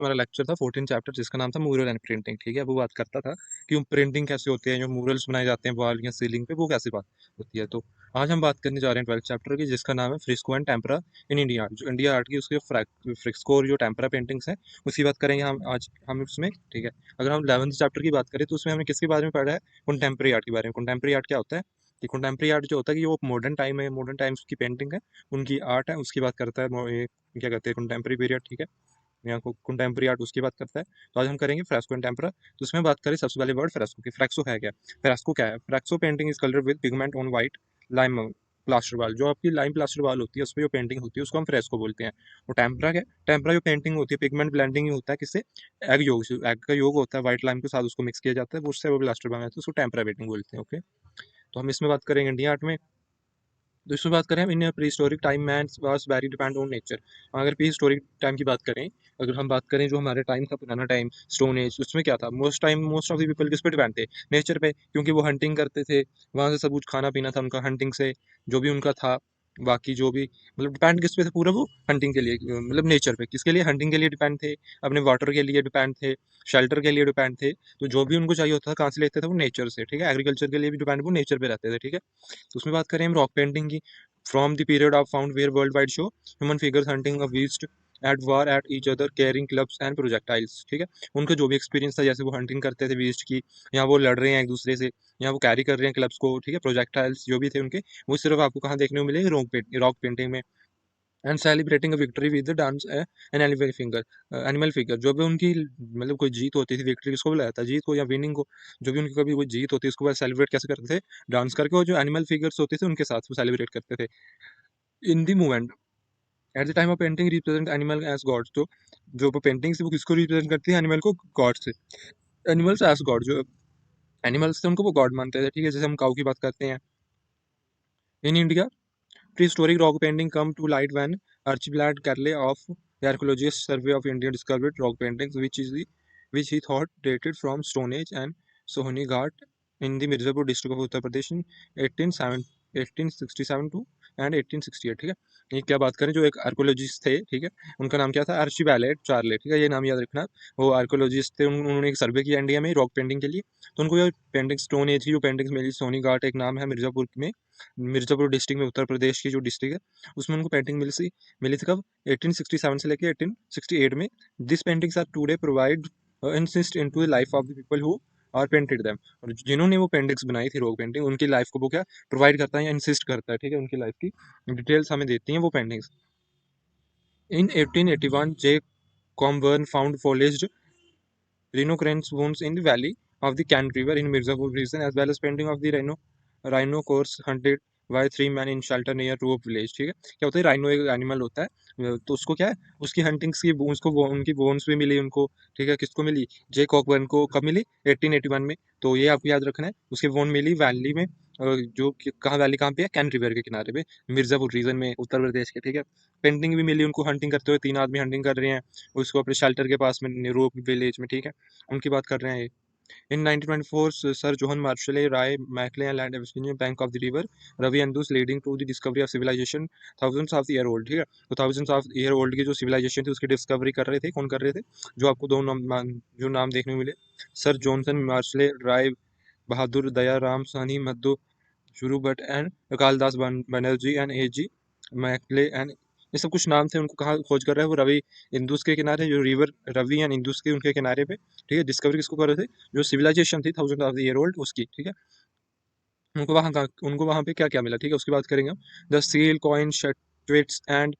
हमारा लेक्चर था 14 चैप्टर जिसका नाम था म्यूरल एंड प्रिंटिंग। ठीक है, वो बात करता था कि प्रिंटिंग कैसे होती है, जो म्यूरल्स बनाए जाते हैं वॉल या सीलिंग पे, वो कैसे बात होती है। तो आज हम बात करने जा रहे हैं 12th चैप्टर की, जिसका नाम है Frisco and tempera in India art. जो इंडिया आर्ट की उसके फ्रिस्को और जो टेम्परा पेंटिंग्स हैं उसकी बात करेंगे हम आज हम उसमें। ठीक है, अगर हम 11th चैप्टर की बात करें तो उसमें हमने किसके बारे में पढ़ा है, कंटेम्प्रेरी आर्ट के बारे में। कंटेम्प्रेरी आर्ट क्या होता है कि कंटेम्प्रेरी आर्ट जो होता है कि वो मॉडर्न टाइम है, मॉडर्न टाइम्स की पेंटिंग है, उनकी आर्ट है, उसकी बात करता है। ये क्या कहते हैं, कंटेम्प्रेरी पीरियड। ठीक है, यहाँ को कंटेम्प्रेरी आर्ट उसकी बात करता है। तो आज हम करेंगे फ्रेस्को एंड टेम्परा। तो उसमें बात करें सबसे पहले वर्ड फ्रेस्को की। फ्रेस्को है क्या? फ्रेस्को क्या है? Fresco painting is colour with pigment on white lime plaster वाल। जो आपकी लाइम प्लास्टर वाल होती है उस पर जो पेंटिंग होती है उसको हम फ्रेस्को बोलते हैं। और टेम्परा क्या? टेम्परा जो पेंटिंग होती है पिगमेंट ब्लेंडिंग ही होता है किससे? एग योग से। एग का योग होता है वाइट लाइम के साथ, उसको मिक्स किया जाता है, उससे वो प्लास्टर बना जाता है, उसको टेम्परा पेंटिंग बोलते हैं। ओके, तो हम इसमें बात करेंगे इंडिया आर्ट में। तो इसमें बात करें हम, इन pre historic time man was very depend on nature. अगर प्री हिस्टोरिक टाइम की बात करें, अगर हम बात करें जो हमारे टाइम था, पुराना टाइम, स्टोन एज, उसमें क्या था? मोस्ट ऑफ द पीपल किस पे डिपेंड थे? नेचर पे, क्योंकि वो हंटिंग करते थे, वहां से सब कुछ खाना पीना था उनका हंटिंग से, जो भी उनका था। बाकी जो भी मतलब डिपेंड किस पे थे पूरा, वो हंटिंग के लिए, मतलब नेचर पे। किसके लिए? हंटिंग के लिए डिपेंड थे, अपने वाटर के लिए डिपेंड थे, शेल्टर के लिए डिपेंड थे। तो जो भी उनको चाहिए होता था कहाँ से लेते थे? वो नेचर से। ठीक है, एग्रीकल्चर के लिए भी डिपेंड, वो नेचर पे रहते थे। ठीक है, तो उसमें बात करें हम रॉक पेंटिंग की। From the period of found where world wide show human figures hunting a beast at war at each other carrying clubs and projectiles. ठीक है, उनका जो भी एक्सपीरियंस था, जैसे वो हंटिंग करते थे बीस्ट की, या वो लड़ रहे हैं एक दूसरे से, या वो कैरी कर रहे हैं क्लब्स को। ठीक है, प्रोजेक्टाइल्स जो भी थे उनके, वो सिर्फ आपको कहाँ देखने को मिले? रॉक पेंटिंग में। And celebrating a victory with dance an animal finger, animal figure. जो भी उनकी मतलब कोई जीत होती थी, विक्ट्री किसको बुलाया था? जीत को या विनिंग को। जो भी उनकी कभी कोई जीत होती है उसको सेलिब्रेट कैसे करते थे? डांस करके। और जो एनिमल फिगर्स होते थे उनके साथ वो सेलिब्रेट करते थे in the movement. At the time of painting represent animal as gods. तो जो पेंटिंग से वो किसको रिप्रेजेंट करती है? एनिमल को गॉड से। एनिमल्स एज गॉड, जो एनिमल्स थे उनको वो गॉड मानते थे। ठीक है, जैसे हम काऊ की बात करते हैं। In India prehistoric rock painting come to light when Archibald Carley of the Archaeological Survey of India discovered rock paintings, which he thought dated from Stone Age and Sohni Ghat in the Mirzapur district of Uttar Pradesh in 1867 to and 1868। ठीक है, ये क्या बात करें, जो एक archaeologist थे, ठीक है, उनका नाम क्या था? Archibald Charlie. ठीक है, ये नाम याद रखना। वो आर्कोलॉजिस्ट थे, उन्होंने एक सर्वे किया इंडिया में रॉक पेंटिंग के लिए। तो उनको ये पेंटिंग स्टोन एज की जो पेंटिंग्स मिली, सोनी घाट एक नाम है मिर्जापुर में, मिर्जापुर डिस्ट्रिक्ट में, उत्तर प्रदेश की जो डिस्ट्रिक्ट है, उसमें उनको पेंटिंग मिली थी कब? 1867 से लेके 1868 में। This paintings are today provide insight into the life of the people who are painted them. और जिन्होंने वो पेंटिंग्स बनाई थी रॉक पेंटिंग, उनकी लाइफ को वो क्या प्रोवाइड करता है या इंसिस्ट करता है। ठीक है, उनकी लाइफ की डिटेल्स हमें देती हैं वो paintings. In 1881 J Cockburn found foliaged rhinocrane wounds in the valley of the Can River in Mirzapur region, as well as painting of the rhino course hunted by three men in shelter near to a village। ठीक है, क्या होता है? Rhino एक animal होता है, तो उसको क्या है, उसकी हंटिंग्स की उसको उनकी बोन्स भी मिली उनको। ठीक है, किसको मिली? जे कॉकबर्न को। कब मिली? 1881 में। तो ये आपको याद रखना है, उसकी बोन मिली वैली में, जो कहाँ वैली कहाँ पे है? कैन रिवर के किनारे पे, मिर्जापुर रीजन में, उत्तर प्रदेश के। ठीक है, पेंटिंग भी मिली उनको हंटिंग करते हुए, तीन आदमी हंटिंग कर रहे हैं उसको अपने शेल्टर के पास में, नेरोक विलेज में। ठीक है, उनकी बात कर रहे हैं ये। In 1924 sir John Marshall Rai Mackay and land avenue bank of the river Ravi Indus leading to the discovery of civilization thousands of year old. ठीक है, तो थाउजेंड्स ऑफ ईयर ओल्ड की जो सिविलाइजेशन थी उसकी डिस्कवरी कर रहे थे। कौन कर रहे थे? जो आपको दो जो नाम देखने को मिले, sir Johnson Marshall Rai Bahadur Dayaram Sahni Madho Sarup Bhatt and Kalidas Banerjee and A G Macaulay and, ये सब कुछ नाम थे। उनको कहाँ खोज कर रहे हैं? वो रवि इंदुस के किनारे, जो रिवर रवि एंड इंदुस के उनके किनारे पे। ठीक है, डिस्कवरी किसको कर रहे थे? जो सिविलाइजेशन थी थाउजेंड ऑफ ईयर ओल्ड उसकी। ठीक है, उनको वहाँ पे क्या क्या मिला? ठीक है, उसकी बात करेंगे हम। The seal coin statuettes and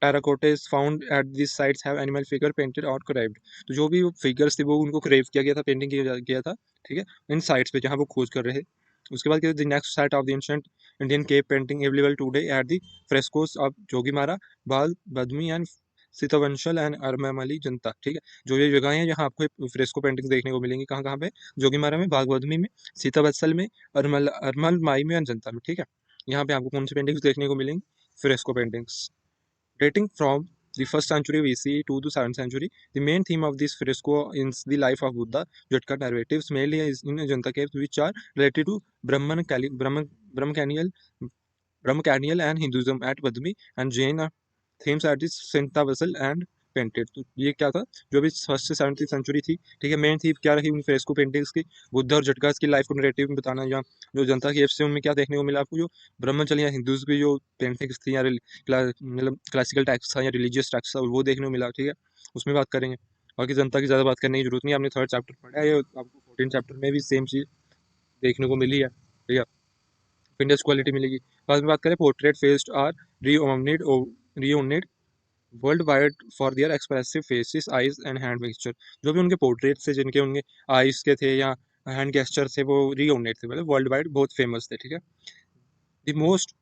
terracottas found at this sites have animal figure painted or carved. तो जो भी फिगर्स थे वो उनको क्रेव किया गया था, पेंटिंग किया था। ठीक है, इन साइट्स पे जहाँ वो खोज कर रहे थे। उसके बाद the next site of the ancient Indian cave painting available today at the frescoes of Jogimara, बाल बदमी एंड सीतावंशल एंड अरमामली जनता। ठीक है, जो ये जगह है यहाँ आपको फ्रेस्को पेंटिंग्स देखने को मिलेंगी, कहाँ कहाँ पे? जोगीमारा में, बाग बदमी में, सीतावत्सल में, अरमल माई में और जनता में। ठीक है, यहाँ पे आपको कौन सी पेंटिंग्स देखने को मिलेंगी? Fresco paintings. Dating from the 1st century BCE to the 7th century, the main theme of this fresco is the life of Buddha. Jhatka narratives mainly is in Ajanta caves, which are related to Brahmacanial, Brahmacanial and Hinduism at Badmi, and Jain themes at the Santa Vessel and painted. तो ये क्या था, जो भी first से 7वीं century थी, ठीक है, मेन थी क्या रही उन फ्रेस्को पेंटिंग्स की, बुद्ध और जटकास की लाइफ को नरेटिव में बताना, या जो जनता की से उनमें क्या देखने को मिला आपको, जो ब्रह्मचर्य या हिंदूज की जो पेंटिंग्स थी, या मतलब क्लासिकल टैक्स था या रिलीजियस टैक्स था, वो देखने को मिला, ठीक है, उसमें बात करेंगे। बाकी जनता की ज़्यादा बात करने की जरूरत नहीं है, आपने थर्ड चैप्टर पढ़ा है, ये आपको 14 चैप्टर में भी सेम चीज़ देखने को मिली है, ठीक है, फिनिश क्वालिटी मिलेगी। बाद में बात करें, portrait faced are renowned world wide for their expressive faces, eyes and hand mixture. जो भी उनके पोर्ट्रेट थे, जिनके उनके आइज के थे या हैंड गेस्चर थे, वो रिओनेड थे, मतलब वर्ल्ड वाइड बहुत फेमस थे, ठीक है। The most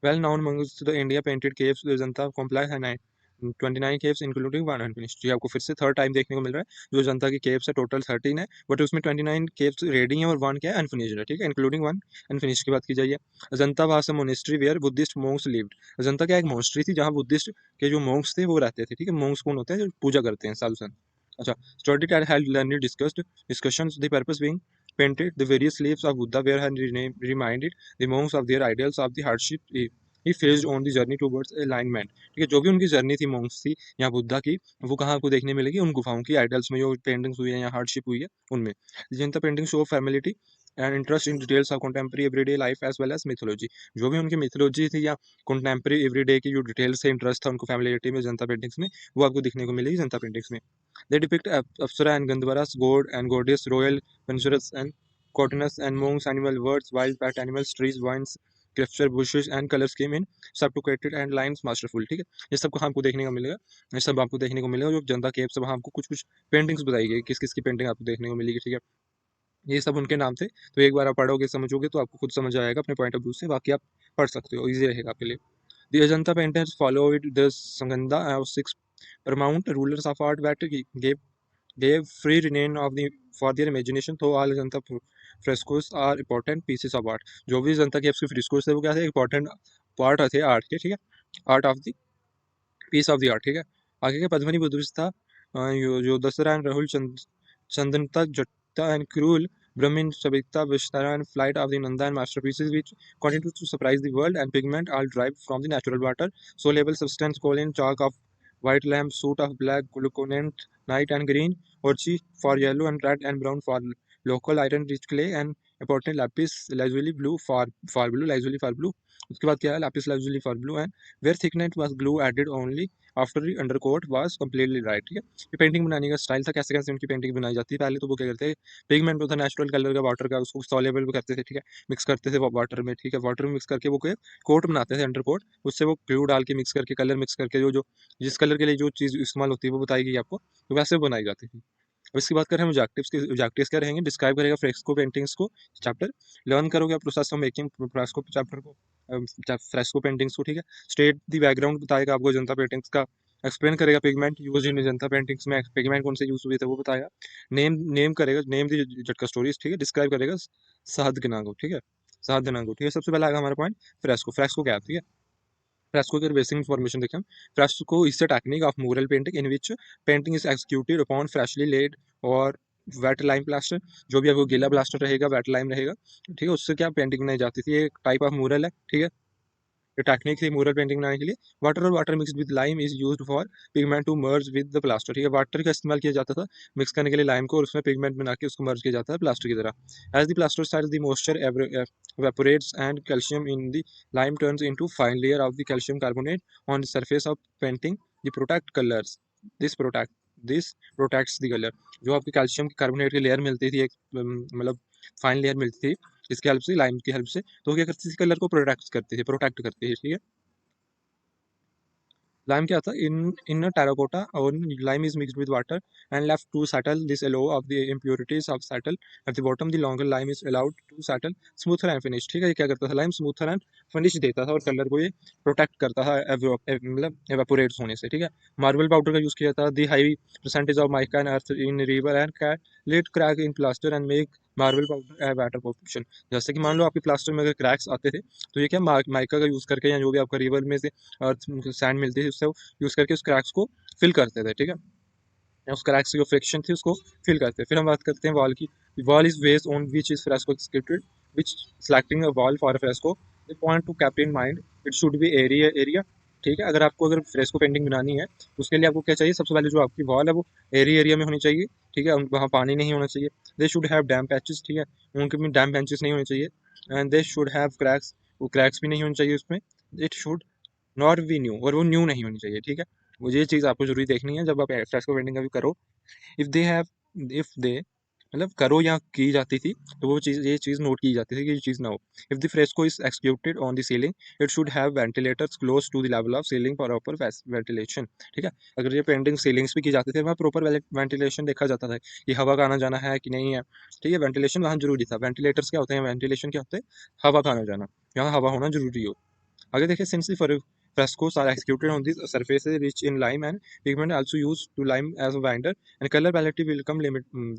well known amongst the India painted caves, Janata complex है 29 caves इंक्लूडिंग 1 अनफिनिश्ड। ये आपको फिर से थर्ड टाइम देखने को मिल रहा है, जो जनता की caves है टोटल 13 है, बट उसमें 29 caves रेडी हैं और 1 क्या है, अनफिनिश्ड है, ठीक है, इंक्लूडिंग 1 अनफिनिश्ड की बात की जाइए। Ajanta was a monastery where Buddhist monks lived. Ajanta क्या एक मोनेस्ट्री थी जहाँ बुद्धिस्ट के जो मोंक्स थे वो रहते थे, ठीक है, मोंक्स कौन होते हैं, जो पूजा करते हैं साधु संत। अच्छा, studied and held learning discussed discussions, the purpose being painted the various slaves of Buddha were and reminded the monks of their ideals of the hardship he faced on the journey towards alignment. ठीक है, जो भी उनकी journey थी monks थी या बुद्धा की, वो कहाँ आपको देखने मिलेगी, उन गुफाओं की आइडल्स में जो पेंटिंग्स हुई है या हार्डशिप हुई है उनमें। जिनता painting show familiarity and interest in details of contemporary everyday life as well as mythology. जो भी उनकी मिथोलॉजी थी या कंटेम्प्रेरी एवरीडे की जो डिटेल्स से इंटरेस्ट था उनको फैमिलिटी में जनता पेंटिंग्स में, वो आपको दिखने को मिलेगी जनता पेंटिंग्स में। They depict apsara and gandharvas, god and goddess, royal पेंचरस and courtiers and monks, animal, birds, wild pet animals, trees, vines, creepers, bushes and colour scheme in sophisticated and lines masterful. ठीक है, ये सब को आपको देखने को मिलेगा, ये सब आपको देखने को मिलेगा जो जनता केव से वहाँ आपको कुछ कुछ पेंटिंग्स बताई गई, किस किस की पेंटिंग आपको देखने को मिलेगी, ठीक है, ये सब उनके नाम थे। तो एक बार आप पढ़ोगे समझोगे तो आपको खुद समझ आएगा अपने पॉइंट ऑफ व्यू से, बाकी आप पढ़ सकते हो, ईजी रहेगा आपके लिए। The Ajanta painters followed the Sanganda of 6 paramount rulers of art that gave free reign of the for their imagination, तो all Ajanta frescoes are important pieces of art। जो भी जनता के आपके फ्रेस्कोस थे वो क्या थे, इंपॉर्टेंट पार्ट थे आर्ट के, ठीक है, art of the piece of the art, ठीक है। आगे के पद्मनी बुद्धविस्ट था, जो दसरा एंड राहुल चंदनता जट्टा and cruel Brahmin Sabikta Vishtara and Flight of the Nanda and masterpieces which continue to surprise the world, and pigment all derived from the natural water, soluble substance choline, chalk of white lamp, soot of black gluconate, night and green, orchi for yellow and red and brown for local iron rich clay, and important lapis lazuli blue for blue। उसके बाद क्या है, lapis lazuli for blue, and where thickness was glue added only after the undercoat was completely dry। ठीक है, ये painting बनाने का style था, कैसे कैसे उनकी पेंटिंग बनाई जाती है। पहले तो वो क्या करते हैं, पिगमेंट होता है नेचुरल कलर का वाटर का, उसको सॉल्युबल भी करते थे, ठीक है, मिक्स करते थे वाटर में, ठीक है, वाटर में मिक्स करके वो कोट बनाते थे अंडर कोट, उससे वो ग्लू डाल के मिक्स करके कलर मिक्स करके जो जो जिस कलर के लिए जो चीज़ इस्तेमाल होती है वो बताई गई आपको, तो वैसे वो बनाई जाती थी। अब इसकी बात करें हम ऑब्जेक्टिव्स के, ऑब्जेक्टिव्स क्या रहेंगे, डिस्क्राइब करेगा फ्रेस्को पेंटिंग्स को चैप्टर, लर्न करोगे आप process of making fresco chapter को, फ्रेस्को पेंटिंग्स को, ठीक है, स्टेट दी बैकग्राउंड बताएगा आपको जनता पेंटिंग्स का, एक्सप्लेन करेगा pigment use in Janata paintings में, पिगमेंट कौन से यूज हुए थे वो बताएगा, नेम नेम करेगा, नेम दी जटका स्टोरीज, ठीक है, डिस्क्राइब करेगा साधना को, ठीक है, साधना को, ठीक है। सबसे पहला आएगा हमारा पॉइंट फ्रेस्को। फ्रेस्को क्या है, ठीक है, फ्रेस्को के बेसिक इन्फॉर्मेशन देखें हम। Fresco is the technique of mural painting in which painting is executed upon freshly laid or wet lime plaster. जो भी आपको गीला प्लास्टर रहेगा, वेट लाइम रहेगा, ठीक है, उससे क्या पेंटिंग बनाई जाती थी, ये एक टाइप ऑफ मुरल है, ठीक है, ये टेक्निक थी मुरल पेंटिंग बनाने के लिए। वाटर और water mix with lime is used for pigment to merge with the plaster. ठीक है, वाटर का इस्तेमाल किया जाता था मिक्स करने के लिए लाइम को, और उसमें पिगमेंट बना के उसको मर्ज किया जाता है प्लास्टर की तरह। एज द प्लास्टर साइज the moisture evaporates and calcium in the lime turns into fine layer of the calcium carbonate on the surface of painting the protect colors। this protect this protects the color। जो आपकी calcium की carbonate की layer मिलती थी, एक मतलब fine layer मिलती थी इसकी हेल्प से, लाइम की हेल्प से, तो क्या करती थी, कलर को प्रोटेक्ट करती थी, ठीक है। लाइम क्या था, इन टेराकोटा और lime is mixed with water and left to settle, this allow of the impurities of settle at the bottom, the longer lime is allowed to settle smoother and finish. ठीक है, ये क्या करता था, लाइम स्मूथर एंड फिनिश देता था और colour को ये प्रोटेक्ट करता था मतलब एवेपोरेट होने से, ठीक है। मार्बल पाउडर का यूज किया था, the high percentage of mica and earth in river and let crack in plaster and make marble powder A water perfection. जैसे कि मान लो आपके प्लास्टर में अगर क्रैक्स आते थे, तो ये क्या माइका का यूज करके या जो भी आपका रिवर में से अर्थ सैंड मिलती थी उससे यूज करके उस क्रैक्स को फिल करते थे, ठीक है, या उस क्रैक्स की जो फ्रिक्शन थी उसको फिल करते थे। फिर हम बात करते हैं वॉल की। Wall is wedge on which is fresco executed, which selecting a wall for a fresco they point to kept in mind it should be area ठीक है। अगर फ्रेस्को पेंटिंग बनानी है तो उसके लिए आपको क्या चाहिए, सबसे पहले जो आपकी वॉल है वो एरी एरिया में होनी चाहिए, ठीक है। वहाँ पानी नहीं होना चाहिए। They should have dam patches, ठीक है, उनके में डैम पैचेस नहीं होने चाहिए। And they should have cracks, वो क्रैक्स भी नहीं होने चाहिए उसमें। It should not be new, और वो न्यू नहीं होनी चाहिए, ठीक है। मुझे ये चीज़ आपको जरूरी देखनी है जब आप फ्रेस्को पेंटिंग कभी करो। If they have, if they मतलब करो या की जाती थी, तो वो चीज़, ये चीज़ नोट की जाती थी कि ये चीज़ ना हो। If the fresco is executed on the ceiling, it should have ventilators close to the level of ceiling for proper ventilation, ठीक है। अगर ये पेंटिंग सीलिंग्स भी की जाती थी, वहाँ प्रॉपर वेंटिलेशन देखा जाता था कि हवा का आना जाना है कि नहीं है, ठीक है। वेंटिलेशन वहाँ जरूरी था। वेंटिलेटर्स क्या होते हैं, वेंटिलेशन क्या होते हैं, हवा का आना जाना, यहाँ हवा होना जरूरी हो। आगे देखिए, since the frescoes are executed on these surfaces rich in lime and pigment also used to lime as a binder, and color palette will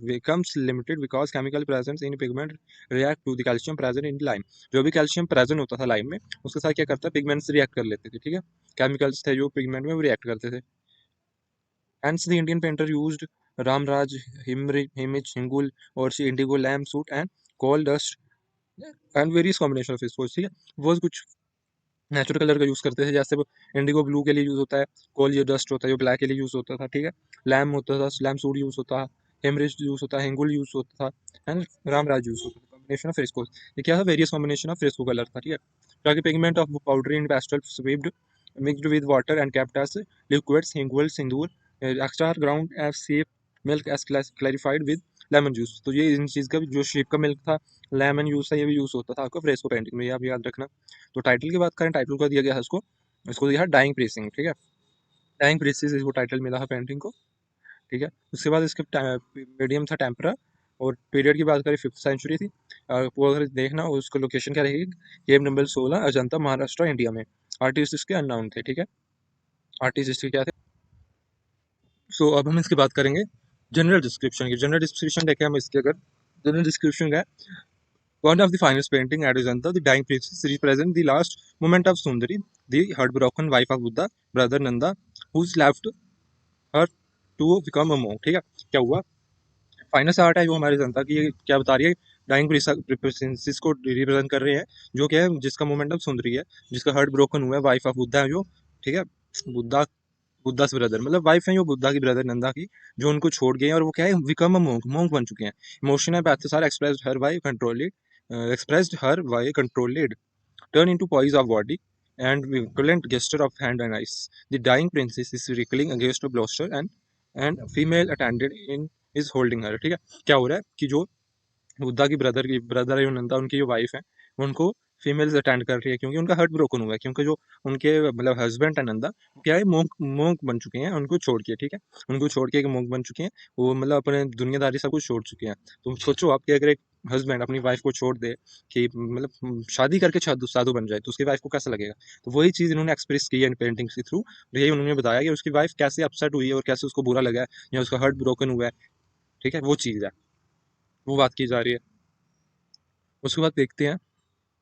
becomes limited because chemical presence in pigment react to the calcium present in lime। जो भी calcium present होता था lime में, उसके साथ क्या करता है, पिगमेंट्स रिएक्ट कर लेते थे, ठीक है। केमिकल्स थे जो पिगमेंट में वो रिएक्ट करते थे। Hence the Indian painter used Ramraj, Himich, Hingul और indigo lamp soot and coal dust and various combination of इसको, ठीक है। वो कुछ नेचुरल कलर का यूज़ करते थे, जैसे वो इंडिगो ब्लू के लिए यूज़ होता है, कोल ये डस्ट होता है जो ब्लैक के लिए यूज़ होता था, ठीक है। लैम होता था, लैम सूट यूज़ होता है, हेमरिज यूज़ होता है, हिंगुल यूज़ होता था, एंड रामराज यूज़ होता था। कॉम्बिनेशन ऑफ फ्रेस्को, ये क्या था, various combination of fresco colour था, ठीक है। ताकि pigment of powder in pastel swept mixed with water and kept as liquids, hingul sindoor extra ground as sap milk as clarified with lemon juice. तो ये इन चीज़ का भी जो शेप का मिल्क था, लेमन यूज़ था, ये भी यूज़ होता था आपको फ्रेस्को पेंटिंग में, ये आप याद रखना। तो टाइटल की बात करें, टाइटल को दिया गया है इसको, इसको दिया है डाइंग प्रेसिंग, ठीक है। डाइंग प्रेसिस इसको टाइटल मिला है पेंटिंग को, ठीक है। उसके बाद इसके मीडियम था टेम्परा, और पीरियड की बात करें 5th सेंचुरी थी। वो अगर देखना उसको लोकेशन क्या रहेगी, केव नंबर 16 अजंता महाराष्ट्र इंडिया में। आर्टिस्ट इसके अननाउन थे, ठीक है। आर्टिस्ट इसके क्या थे। सो अब हम इसकी बात करेंगे जनरल डिस्क्रिप्शन की। जनरल डिस्क्रिप्शन देखें हम इसके, अगर जनरल डिस्क्रिप्शन का, one of the finest painting at Ajanta, the dying princess represent the last moment of Sundari, the heartbroken wife of Buddha, brother Nanda, who's left her to become a monk। ठीक है, क्या हुआ, finest art है जो हमारे जनता की, ये क्या बता रही है, डाइंग प्रिंसेस को रिप्रेजेंट कर रहे हैं, जो क्या है, जिसका मोमेंटम सुंदरी है, जिसका हार्ट ब्रोकन हुआ है, वाइफ ऑफ बुद्धा है जो, ठीक है। बुद्धा, बुद्धा से ब्रदर मतलब वाइफ है जो बुद्धा की, ब्रदर नंदा की, जो उनको छोड़ गए हैं, और वो क्या है, बिकम अ मोंक, मोंक बन चुके हैं। Emotional pathos are expressed her by controlled turn into poise of body and violent gesture of hand and eyes। The dying princess is recalling against a bluster and female attendant in is holding her। ठीक है, क्या हो रहा है कि जो बुद्धा की brother है जो नंदा, उनकी जो वाइफ है, वो उनको फीमेल्स अटेंड कर रही है, क्योंकि उनका हार्ट ब्रोकन हुआ है, क्योंकि जो उनके मतलब हस्बैंड है नंदा, वो क्या है, मोंक मोंक बन चुके हैं उनको छोड़ के, ठीक है। उनको छोड़ के एक मोंक बन चुके हैं, वो मतलब अपने दुनियादारी सब कुछ छोड़ चुके हैं। तो सोचो आप कि अगर एक हस्बैंड अपनी वाइफ को छोड़ दे, कि मतलब शादी करके साधु साधु बन जाए, तो उसकी वाइफ को कैसा लगेगा। तो वही चीज़ इन्होंने एक्सप्रेस की है पेंटिंग्स के थ्रू, और यही उन्होंने बताया कि उसकी वाइफ कैसे अपसेट हुई है और कैसे उसको बुरा लगा है, या उसका हार्ट ब्रोकन हुआ है, ठीक है, वो चीज़ है, वो बात की जा रही है। उसके बाद देखते हैं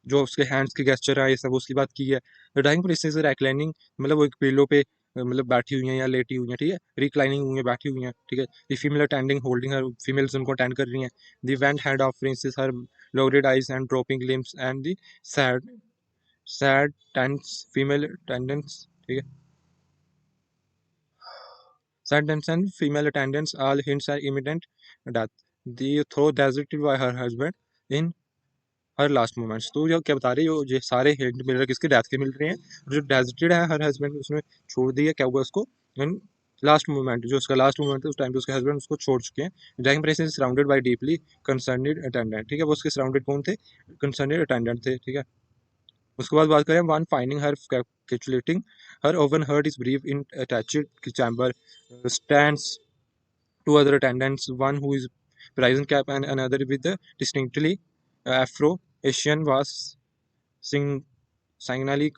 जो उसके हैंड्स के गेस्चर है, ये सब उसकी बात की है। द डाइंग प्रिंसेस रिक्लाइनिंग, मतलब वो एक पिलो पे मतलब बैठी हुई हैं या लेटी हुई हैं, ठीक है। रिक्लाइनिंग हुई है, बैठी हुई हैं, ठीक है। The female attending holding her, females उनको अटेंड कर रही हैं। The bent head of princess her loaded eyes and dropping limbs and the sad sad tense female attendants, ठीक है। Sad tense and female attendants all hints are imminent death, the throw deserted by her husband in her last moments. तो ये क्या बता रही है, ये सारे हिंट मिल रहे हैं किसके, डेथ के मिल रहे हैं। जो डेजर्टेड है हर हस्बैंड, उसने छोड़ दिया, क्या हुआ उसको, लास्ट मोमेंट, जो उसका लास्ट मोमेंट है, उस टाइम पे उसके हस्बैंड उसको छोड़ चुके हैं। Dying princess is surrounded by deeply concerned attendant, ठीक है। वो उसके सराउंडेड कौन थे, कंसर्नड अटेंडेंट थे, ठीक है। उसके बाद बात करें, one finding her calculating her own heart is brief in attached chamber stands two other attendants, one who is Verizon cap and another with the distinctly Afro-Asian was sing- signally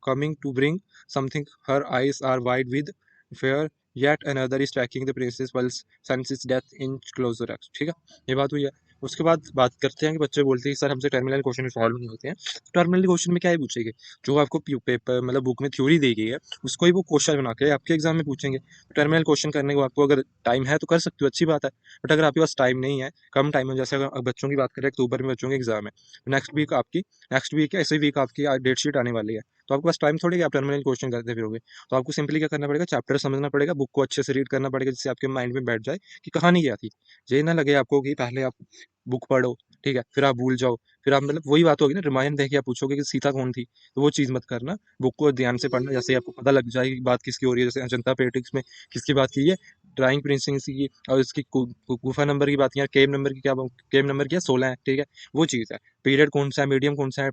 coming to bring something. Her eyes are wide with fear, yet another is tracking the princess while senses death in closer acts। ठीक है, ये बात हुई है। उसके बाद बात करते हैं कि बच्चे बोलते हैं कि सर हमसे टर्मिनल क्वेश्चन सॉल्व नहीं होते हैं। टर्मिनल क्वेश्चन में क्या है पूछेंगे, जो आपको पेपर मतलब बुक में थ्योरी दी गई है, उसको ही वो क्वेश्चन बना के आपके एग्जाम में पूछेंगे। टर्मिनल क्वेश्चन करने को आपको अगर टाइम है तो कर सकते हो, अच्छी बात है। बट अगर आपके पास टाइम नहीं है, कम टाइम है, जैसे अगर बच्चों की बात करें, अक्टूबर में बच्चों के एग्जाम है, नेक्स्ट वीक आपकी, नेक्स्ट वीक है, इसी वीक आपकी डेट शीट आने वाली है। तो आपके पास टाइम थोड़ी है आप टर्मिनल क्वेश्चन करते फिरोगे। तो आपको सिंपली क्या करना पड़ेगा, चैप्टर समझना पड़ेगा, बुक को अच्छे से रीड करना पड़ेगा, जिससे आपके माइंड में बैठ जाए कि कहानी क्या थी। ये ना लगे आपको कि पहले आप बुक पढ़ो, ठीक है, फिर आप भूल जाओ, फिर आप मतलब वही बात होगी ना, रामायण देख के आप पूछोगे कि सीता कौन थी, तो वो चीज़ मत करना। बुक को ध्यान से पढ़ना, जैसे आपको पता लग जाएगी बात किसकी हो रही है, जैसे अजंता पेटिक्स में किसकी बात की है, ड्राइंग प्रिंसिंग की, और इसकी गुफा नंबर की बात की, केव नंबर की क्या, केव नंबर क्या 16 है, ठीक है, वो चीज़ है। पीरियड कौन सा है, मीडियम कौन सा है,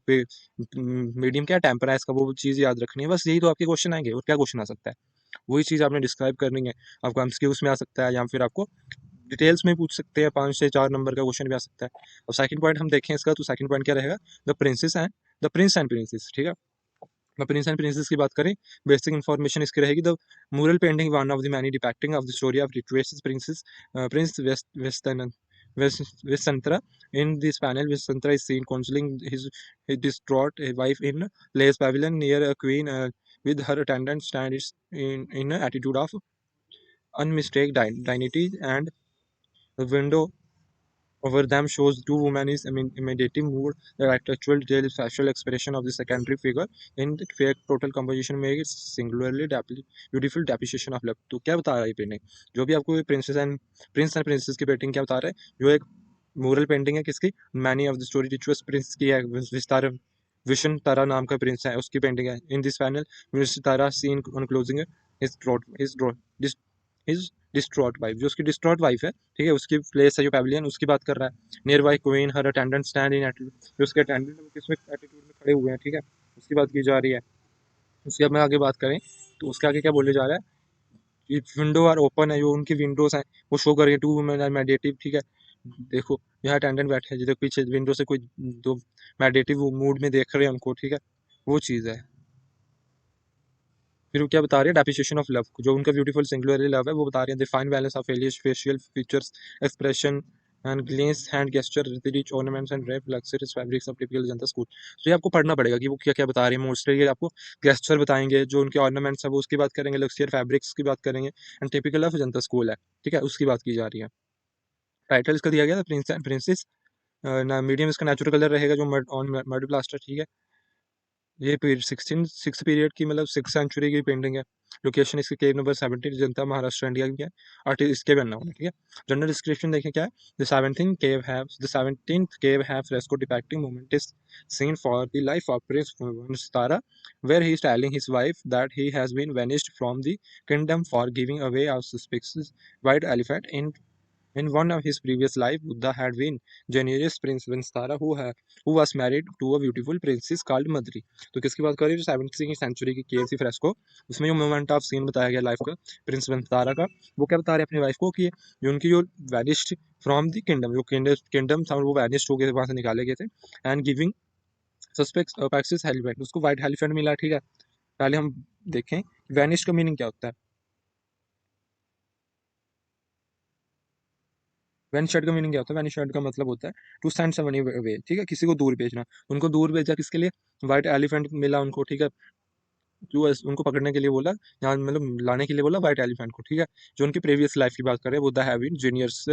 मीडियम क्या टेम्पर है इसका, वो चीज़ याद रखनी है। बस यही तो आपके क्वेश्चन आएंगे, और क्या क्वेश्चन आ सकता है, वही चीज़ आपने डिस्क्राइब करनी है। आपको एमसीक्यूज में आ सकता है, या फिर आपको डिटेल्स में पूछ सकते हैं, 5 से 4 नंबर का क्वेश्चन भी आ सकता है। और सेकंड पॉइंट हम देखें इसका, तो सेकंड पॉइंट क्या रहेगा, द प्रिंस एंड प्रिंसेस, ठीक है। द प्रिंस एंड प्रिंसेस की बात करें, बेसिक इन्फॉर्मेशन इसकी रहेगी, the mural painting one of the many depicting of the story of righteous princess, prince Vesantra. In this panel, Vesantra is seen counseling his distraught wife in Lace Pavilion near a queen, with her attendant stands in an attitude of unmistakable dignity, and the window over them shows two women is imitating mood. The actual detail is facial expression of the secondary figure in the fake total composition make it singularly beautiful depiction of love. तो क्या बता रहा है ये painting, जो भी आपको Prince and princess की पेंटिंग क्या बता रहा है, जो एक मोरल पेंटिंग है किसकी, many of the story righteous prince की है, विस्तार विशन तारा नाम का प्रिंस है उसकी पेंटिंग है। In this panel Tara seen on closing his distraught wife, जो उसकी डिस्ट्रॉट वाइफ है, ठीक है, उसकी प्लेस है जो पैविलियन, उसकी बात कर रहा है। Near by queen her attendant stand in attitude, जो उसके अटेंडेंट किसमें एटीट्यूड में खड़े हुए हैं, ठीक है, उसकी बात की जा रही है। उसके अब मैं आगे बात करें, तो उसके आगे क्या बोले जा रहा है, विंडो आर ओपन है, जो उनकी विंडोज हैं वो शो कर रही है, टू वुमेन आर मेडिटेटिव, ठीक है। देखो यहाँ अटेंडेंट बैठे हैं, जो पीछे विंडो से कोई दो मेडिटेटिव मूड में देख रहे हैं उनको, ठीक है, वो चीज़ है। फिर वो क्या बता रही है, डेप्रिसिएशन ऑफ लव, जो उनका ब्यूटीफुल सिंगुलर लव है वो बता रही है। The fine balance of facial features, expression and glance hand gesture, rich ornaments and rep luxurious fabrics of typical Ajanta school. तो ये आपको पढ़ना पड़ेगा कि वो क्या क्या बता रही है। मोस्टली ये आपको गेस्चर बताएंगे, जो उनके ऑर्नामेंट्स है वो उसकी बात करेंगे, लक्सियर फैब्रिक्स की बात करेंगे, and typical of Janata school है, ठीक है, उसकी बात की जा रही है। टाइटल इसका दिया गया था प्रिंस एंड प्रिंसेस। ना मीडियम इसका नेचुरल कलर रहेगा, जो मड प्लास्टर, ठीक है। ये पीरियड 16 पीरियड की, मतलब 6th सेंचुरी की पेंटिंग है। लोकेशन इसकी केव नंबर 17 जनता महाराष्ट्र इंडिया की है। आर्टिस्ट इसके भी अननोन है, ठीक है। जनरल डिस्क्रिप्शन देखें क्या है, the 17th cave have fresco depicting momentous scene for the life of Prince Vanstara, where he is telling his wife that he has been vanished from the kingdom for giving away a suspicious white elephant. In one of his previous life, Buddha had been generous Prince Vinstara who was married to a beautiful princess called Madri. तो किसकी बात कर रही है, जो 17th century की केव थी fresco, उसमें जो मोमेंट ऑफ सीन बताया गया लाइफ का प्रिंस विंस्तारा का, वो क्या बता रहे हैं अपनी वाइफ को कि जो उनकी जो वैनिश्ड फ्रॉम द किंगडम, जो किंगडम था वो वैनिश्ड हो गए, वहां से निकाले गए थे, एंड गिविंग सस्पेक्ट्स पैक्सिस हेलीफेंट, उसको व्हाइट हेलीफेंट मिला, ठीक है। पहले हम देखें वैनिश्ड का मीनिंग क्या होता है। वैनिशर्ड का मीनिंग क्या होता है, वैनिशर्ड का मतलब होता है टू सेंड समवन अवे, ठीक है, किसी को दूर भेजना। उनको दूर भेजा किसके लिए, व्हाइट एलिफेंट मिला उनको, ठीक है, जो उनको पकड़ने के लिए बोला, यहाँ मतलब लाने के लिए बोला व्हाइट एलिफेंट को, ठीक है। जो उनकी प्रीवियस लाइफ की बात करें, Buddha have been genius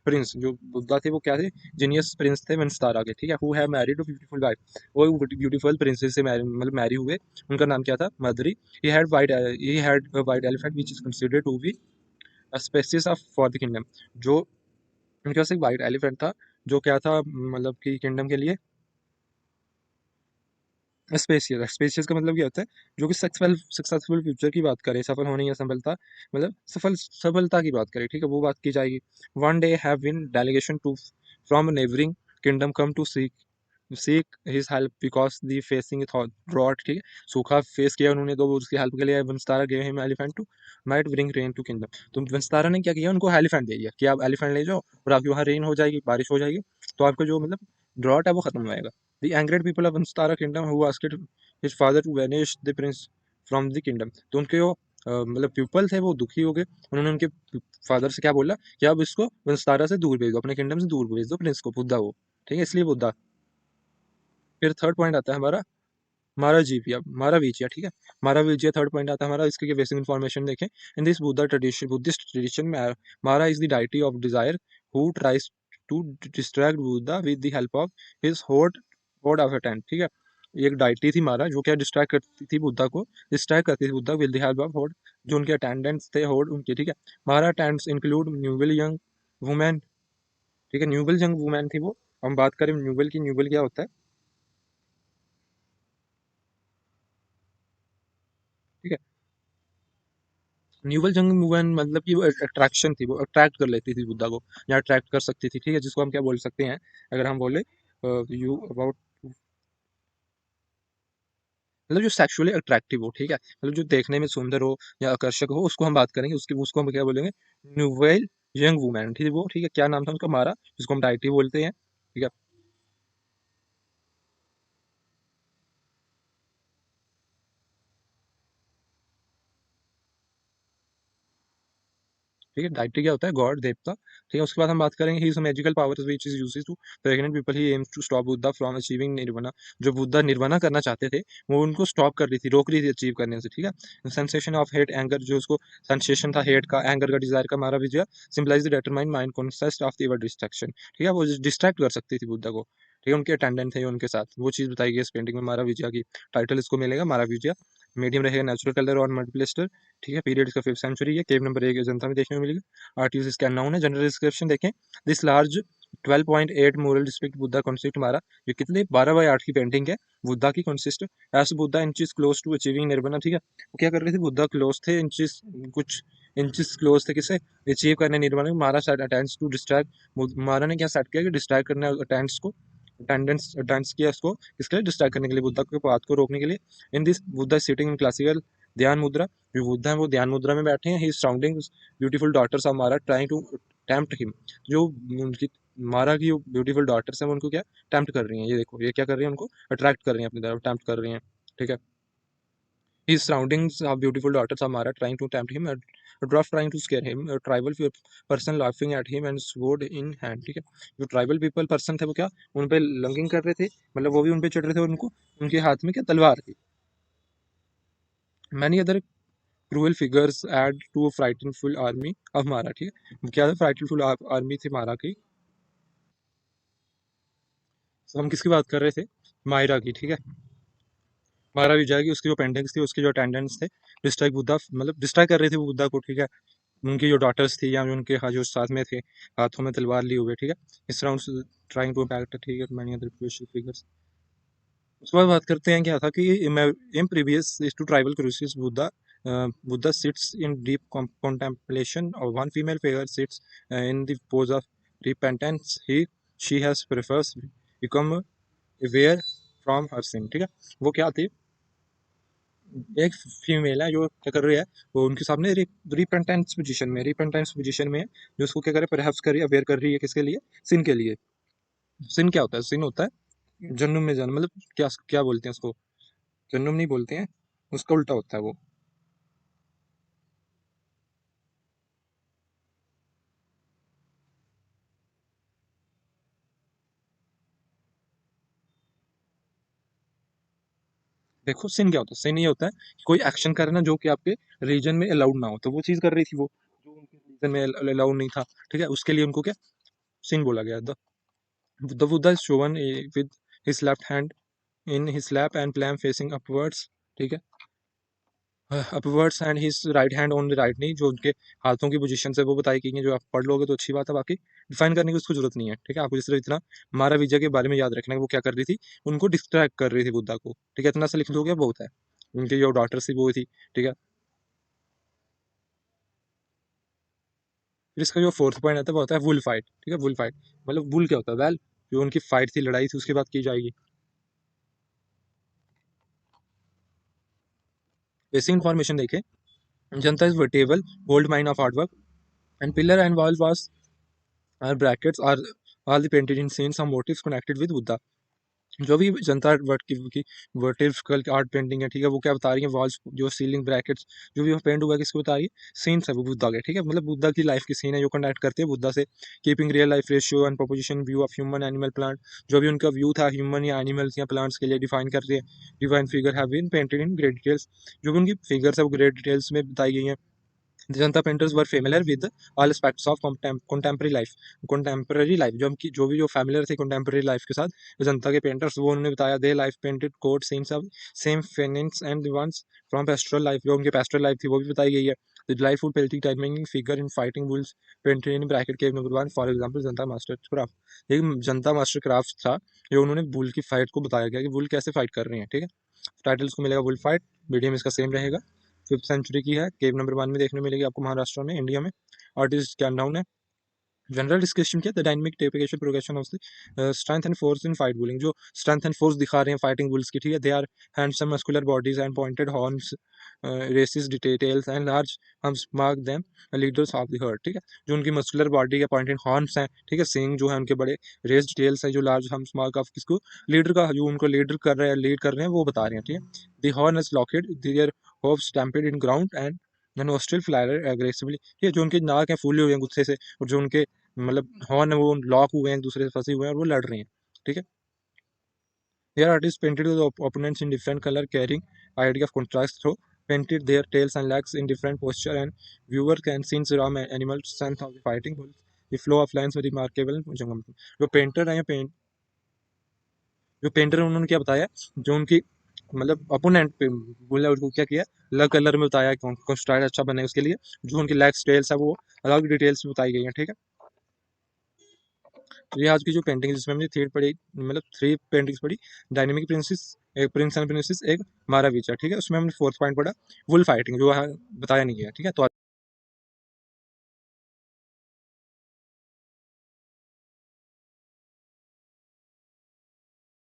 prince, जो बुद्धा थे वो क्या थे, जीनियस प्रिंस थे वंशधारा के, ठीक है। Who have married beautiful wife, वो ब्यूटीफुल प्रिंसेस से मतलब मैरी हुए, उनका नाम क्या था, Madri. He had white elephant which is considered to be a species of for the kingdom, जो उनके पास एक वाइट एलिफेंट था, जो क्या था, मतलब कि किंगडम के लिए स्पेसियस। स्पेसियस का मतलब क्या होता है, जो कि सक्सेसफुल फ्यूचर की बात करें, सफल होने या सफलता, मतलब सफलता की बात करें, ठीक है, वो बात की जाएगी। One day have been delegation two from neighbouring kingdom come to seek his help because they facing drought, ठीक है, सूखा फेस किया उन्होंने, तो वो उसकी हेल्प के लिए वंशतारा गए him elephant to might bring rain to kingdom. तो वंशतारा ने क्या किया, उनको एलिफेंट दे दिया कि आप एलिफेंट ले जाओ और आपके वहाँ रेन हो जाएगी, बारिश हो जाएगी, तो आपका जो मतलब ड्रॉट है वो खत्म हो जाएगा। The angered people of Vessantara kingdom who asked his father to banish the prince from the kingdom, तो उनके जो मतलब पीपल थे वो दुखी हो गए। उन्होंने उनके फादर से क्या बोला कि आप इसको वंशतारा से दूर भेज दो, अपने किंगडम से दूर भेज दो प्रिंस को, बुद्धा को, ठीक है, इसलिए बुद्धा। फिर थर्ड पॉइंट आता है हमारा मारा जीविया, मारा विजया, ठीक है, मारा विजया थर्ड पॉइंट आता है हमारा। इसके बेसिक इन्फॉर्मेशन देखें, in this Buddhist tradition Mara is the deity of desire who tries to distract Buddha with the help of his horde horde of a tent, ठीक है। एक डाइटी थी मारा, जो क्या डिस्ट्रैक्ट करती थी बुद्धा को, डिस्ट्रैक्ट करती थी Buddha with the help of होड, जो उनके अटेंडेंट्स थे होड उनके, ठीक है। मारा अटेंडेंट्स इंक्लूड न्यूबल यंग वुमेन, ठीक है, न्यूबल यंग वुमेन थी वो। हम बात करें न्यूबल की, न्यूबल क्या होता है, ठीक है। न्यूबल यंग वुमेन मतलब कि वो अट्रैक्शन थी, वो अट्रैक्ट कर लेती थी बुद्धा को, या अट्रैक्ट कर सकती थी, ठीक है, जिसको हम क्या बोल सकते हैं, अगर हम बोले यू अबाउट, मतलब जो सेक्सुअली अट्रैक्टिव हो, ठीक है, मतलब जो देखने में सुंदर हो या आकर्षक हो, उसको हम बात करेंगे, उसकी उसको हम क्या बोलेंगे, न्यूवेल यंग वुमेन, ठीक है। वो, ठीक है, क्या नाम था उसका, मारा, जिसको हम डाइटी बोलते हैं, ठीक है। ठीक है, डाइटी क्या होता है, गॉड, देवता, ठीक है। उसके बाद हम बात करेंगे his magical powers which is used to pregnant people, he aims to stop Buddha from achieving nirvana. जो बुद्धा निर्वाणा करना चाहते थे, वो उनको स्टॉप कर रही थी, रोक रही थी अचीव करने से, ठीक है। सेंसेशन ऑफ हेट एंगर, जो उसको सेंसेशन था हेट का, एंगर का, डिजायर का, Mara Vijay symbolise the determined mind consist of the destruction, ठीक है। वो डिस्ट्रैक्ट कर सकती थी बुद्धा को, ठीक है। उनके अटेंडेंट थे उनके साथ, वो चीज़ बताई गई इस पेंटिंग में, मारा विजय की। टाइटल इसको मिलेगा मारा विजय। मीडियम रहेगा नेचुरल कलर और मल्टीप्लेस्टर, ठीक है। पीरियड इसका 5th सेंचुरी है। केव नंबर 1 जनता में देखने को मिलेगा। आर्ट यूज इसका नाउन है। जनरल डिस्क्रिप्शन देखें, this large 12.8 mural district Buddha consist Mara, ये कितने 12/8 की पेंटिंग है बुद्धा की consist, as Buddha inches close to achieving nirvana, ठीक है। वो क्या कर रहे थे, बुद्धा क्लोज थे, इंचेस कुछ इंचेस क्लोज थे किसे, अचीव करने निर्वाणा। मारा सेट अटेंड्स टू डिस्ट्रैक्ट, मारा ने क्या सेट किया कि डिस्ट्रैक्ट करने अटेंड्स को, अटेंडेंस अटेंड्स किया उसको, किसके लिए, डिस्ट्रैक्ट करने के लिए, बुद्धा के बात को रोकने के लिए। In this Buddha sitting in classical ध्यान मुद्रा, जो बुद्धा है वो ध्यान मुद्रा में बैठे हैं। ही सराउंडिंग ब्यूटीफुल डॉटर्स ऑफ मारा ट्राइंग टू टेम्प्ट हिम, जो उनकी मारा की ब्यूटीफुल डॉटर्स हैं वो उनको क्या टेम्प्ट कर रही हैं, ये देखो ये क्या कर रही हैं, उनको अट्रैक्ट कर रही हैं अपनी तरफ, टेम्प्ट कर रही हैं, ठीक है। His surroundings are beautiful daughters of Mara trying to tempt him, a dwarf trying to scare him, a tribal person laughing at him and sword in hand, ठीक है। जो ट्राइबल पीपल पर्सन थे वो क्या उन पे लंगिंग कर रहे थे, मतलब वो भी उन पे चढ़ रहे थे, उनको उनके हाथ में क्या तलवार थी। Many other cruel figures add to a frightful army of Mara, ठीक है। क्या फ्राइटनफुल आर्मी थी मारा की। हम किसकी बात कर रहे थे, मायरा की, ठीक है। मारा विजय की, उसकी जो पेंटिंग्स थी, उसके जो अटेंडेंट्स थे, डिस्ट्रैक्ट बुद्धा, मतलब डिस्ट्रैक्ट कर रहे थे वो बुद्धा को, ठीक है। उनकी जो डॉटर्स थी या जो उनके जो साथ में थे, हाथों में तलवार लिए हुए, ठीक है। इस राउंड ट्राइंग टू इम्पैक्ट, ठीक है, मैनी अदर क्रूशियल फिगर्स। उसके बाद बात करते हैं क्या था कि in previous is to tribal crises Buddha, Buddha sits in deep contemplation और one female figure sits in the pose of repentance, he she has prefers become aware from her sin, ठीक है। वो क्या थी, एक फीमेल है जो क्या कर रही है, वो उनके सामने रिपेंटेंस पोजीशन में है, जो उसको क्या करे, परहैप्स कर रही है, अवेयर कर रही है, किसके लिए, सिन के लिए। सिन क्या होता है, सिन होता है जन्म में जन्म, मतलब क्या क्या बोलते हैं उसको, जन्म नहीं बोलते हैं, उसका उल्टा होता है वो। देखो सिन क्या होता है, सिन ये होता है कि कोई एक्शन करना जो कि आपके रीजन में अलाउड ना हो, तो वो चीज कर रही थी वो, जो उनके रीजन में अलाउड नहीं था, ठीक है, उसके लिए उनको क्या सिन बोला गया। The Buddha is shown with his left hand in his lap and palm facing upwards, ठीक है, upwards and his right hand on the right knee, जो उनके हाथों की पोजीशन है वो बताई गई है, जो आप पढ़ लोगे तो अच्छी बात है, बाकी डिफाइन करने की उसको जरूरत नहीं है, ठीक है। आपको सिर्फ इतना मारा विजय के बारे में याद रखना है, वो क्या कर रही थी, उनको डिस्ट्रैक्ट कर रही थी बुद्धा को, ठीक है, इतना सा लिख दोगे बहुत है। उनकी जो डॉटर थी वो थी, ठीक है। फिर इसका जो फोर्थ पॉइंट आता है वो होता है वुल फाइट, ठीक है। वुल फाइट मतलब वुल क्या होता है, वेल, जो उनकी फाइट थी, लड़ाई थी, उसकी बात की जाएगी। बेसिक इन्फॉर्मेशन देखें, जनता is vertebral gold mine of hard work and pillar and wall was brackets are all the painted in scenes some motifs connected with Buddha। जो भी जनता वर्ट की वर्टिकल आर्ट पेंटिंग है, ठीक है, वो क्या बता रही है, वॉल्स जो सीलिंग ब्रैकेट्स जो भी पेंट हुआ है, किसको बता रही है, सीन्स है वो बुद्धा के, ठीक है, मतलब बुद्धा की लाइफ की सीन है जो कनेक्ट करते हैं बुद्धा से। Keeping real life ratio and proposition view of human animal plant, जो भी उनका व्यू था ह्यूमन या एनिमल्स या प्लांट्स के लिए डिफाइन करते हैं। Divine figure have been painted in great details, जो भी उनकी फिगर्स है वो ग्रेट डिटेल्स में बताई गई हैं। The Janata painters were familiar with all aspects of contemporary life, जो हम जो भी जो फैमिलियर थे कंटेम्प्रेरी लाइफ के साथ, जो जनता के पेंटर्स वो उन्होंने बताया they life painted court scenes of same finance and the ones from pastoral life, जो उनके पेस्टोरल लाइफ थी वो भी बताई गई है. The life would pelting timing figure in fighting bulls painted in bracket cave number 1 for example Janata master craft. एक जनता master craft था जो उन्होंने बुल की फाइट को बताया गया कि बुल कैसे फाइट कर रहे हैं. ठीक है, टाइटल्स को मिलेगा बुल फाइट, मीडियम इसका सेम रहेगा. 5th सेंचुरी की है, केव नंबर 1 में देखने मिलेगी आपको महाराष्ट्र में, इंडिया में. आर्टिस्ट कैन डाउन है. जनरल डिस्कशन किया, the dynamic depiction progression of the strength and force in fight bulling, जो स्ट्रेंथ एंड फोर्स दिखा रहे हैं फाइटिंग बुल्स की. ठीक है, they are handsome muscular bodies and pointed horns, races details and large humps mark them leaders of the herd. ठीक है, जो उनकी मस्कुलर बॉडी या पॉइंटेड हॉर्न्स हैं, ठीक है, सींग जो है उनके बड़े, रेस डिटेल्स हैं, जो लार्ज हम्स मार्क ऑफ किसको, लीडर का, जो उनको लीडर कर रहे हैं, लीड कर रहे हैं वो बता रहे हैं. ठीक है, the horn is locked, their hopes stampede in ground and nostril flyer aggressively. ठीक है, जो उनके नाक हैं फूले हुए हैं गुस्से से, और जो उनके मतलब हॉर्न है वो लॉक हुए हैं, एक दूसरे से फंसे हुए हैं और वो लड़ रहे हैं. ठीक है, here artists painted the opponents in different color, carrying idea of contrast through painted their tails and legs in different posture, and viewer can see the raw animal strength of the fighting bulls. The flow of lines was remarkable. जो painter है, जो painter है उन्होंने क्या बताया, जो उनकी मतलब अपोनेंट पे बोला उसको क्या किया, अलग कलर में बताया कि उनको स्टाइल अच्छा बने उसके लिए, जो उनकी लेग्स टेल्स है वो अलग डिटेल्स में बताई गई है. ठीक है, तो ये आज की जो पेंटिंग जिसमें हमने थ्री पढ़ी, मतलब 3 पेंटिंग्स पढ़ी, डायनेमिक प्रिंसेस, एक प्रिंस एंड प्रिंसेस, एक मारावीचा. ठीक है, उसमें हमने 4th पॉइंट पढ़ा वुल फाइटिंग, जो बताया नहीं गया. ठीक है, तो